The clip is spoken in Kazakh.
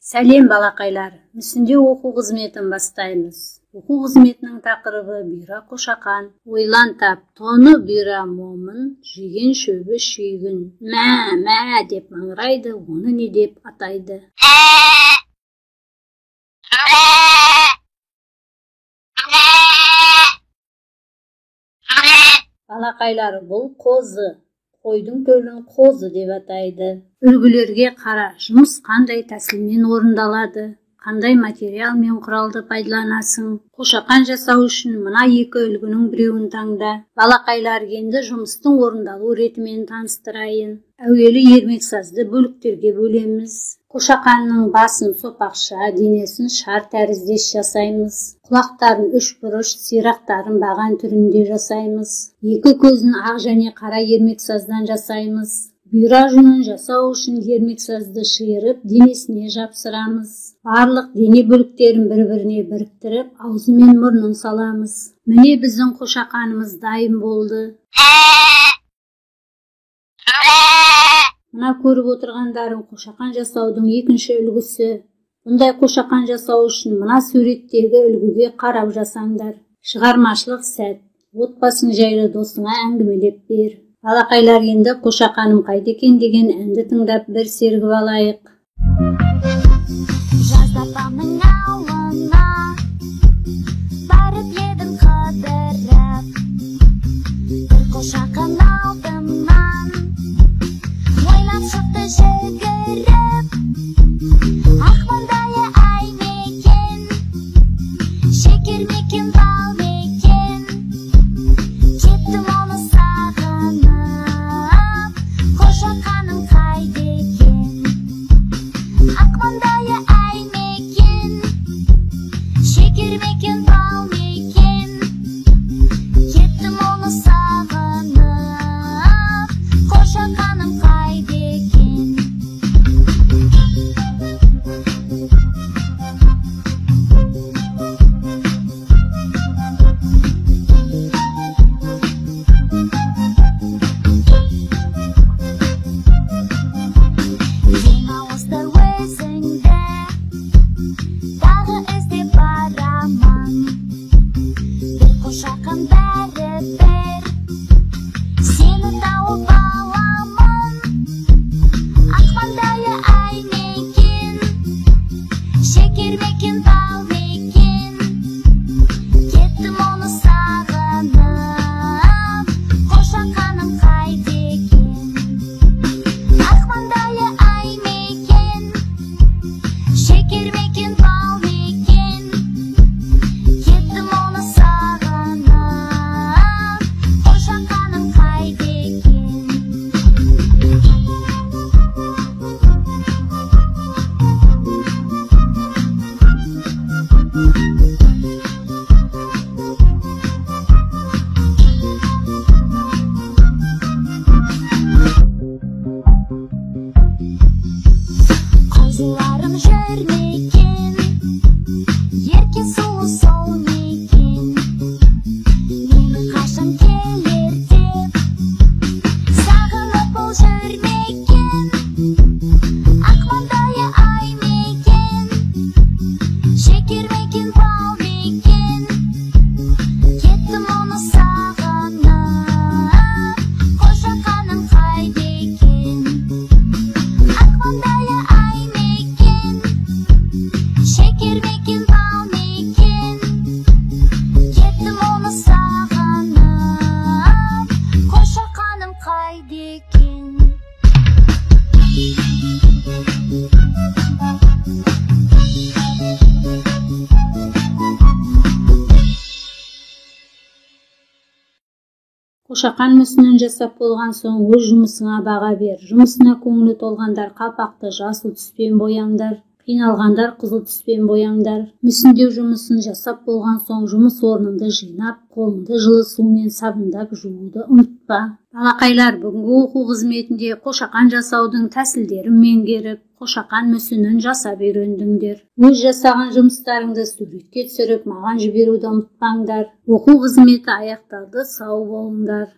Сәлем балақайлар, мүсінде оқу қызметін бастаймыз. Оқу қызметінің тақырыбы бұйра қошақан. Ойлан тап, тоны бұйра момын, жеген шөбі шүйгін. Мә деп маңырайды, оны не деп атайды? Балақайлар, бұл қозы. Қойдың төлін қозы деп атайды. Үлгілерге қара, жұмыс қандай тәсілмен орындалады? Қандай материал мен құралды пайдаланасың? Қошақан жасау үшін мына екі үлгінің біреуін таңда. Балақайлар, енді жұмыстың орындалу ретімен таныстырайын. Әуелі ермексазды бөліктерге бөлеміз. Қошақанның басын сопақша, денесін шар тәріздес жасаймыз. Құлақтарын үш бұрыш, сирақтарын баған түрінде жасаймыз. Екі көзін ақ және қара ермексаздан жасаймыз. Бұйра жүнін жасау үшін ермексазды шиырып, денесіне жапсырамыз. Барлық дене бөліктерін бір-біріне біріктіріп, аузы мен мұрнын саламыз. Міне біздің қошақанымыз дайын болды. Мына көріп отырғандарың қошақан жасаудың екінші үлгісі. Бұндай қошақан жасау үшін мына суреттегі үлгіге қарап жасаңдар. Шығармашылық сәт. Отбасың жайлы досыңа әңгімелеп бер. Балақайлар, енді қошақаным қайда екен деген әнді тыңдап бір сергіп алайық. Жаз апамның ауылына барып едім қыдырып, бір қошақан алдымнан ойлап шықты жүгіріп. Ақ маңдайы ай мекен, шекер мекен, бал мекен, кеттім оны сағынып, қошақаным қайда екен? Ақ маңдайы ай мекен, шекер мекен, бал мекен, кеттім оны сағынып, қошақаным қайда екен? Ең алыста өзіңді тағы іздеп барамын, бір қошақан бәрібір сені тауып аламын. Ақ маңдайы ай мекен, шекер мекен, бал мекен, кеттім оны сағынып, қошақаным қайда екен? Ақ маңдайы ай мекен, шекер мекен, бал мекен, кеттім оны сағынып, қошақаным қайда екен? Қозыларым жүр мекен, ерке сұлу сол мекен, мені қашан келер деп сағынып ол жүр мекен. Ақ маңдайы ай мекен, шекер мекен, бал мекен, кеттім оны сағынып, қошақаным қайда екен? Ақ маңдайы ай мекен, шекер мекен, бал мекен, кеттім оны сағынып, қошақаным қайда екен? Қошақан мүсінін жасап болған соң өз жұмысыңа баға бер. Жұмысына көңілі толғандар қалпақты жасыл түспен бояңдар, қиналғандар қызыл түспен бояңдар. Мүсіндеу жұмысын жасап болған соң жұмыс орныңды жинап, қолыңды жылы сумен сабындап жууды ұмытпа. Балақайлар, бүгінгі оқу қызметінде қошақан жасаудың тәсілдерін меңгеріп, қошақан мүсінін жасап үйрендіңдер. Өз жасаған жұмыстарыңды суретке түсіріп, маған жіберуді ұмытпаңдар. Оқу қызметі аяқталды, сау болыңдар.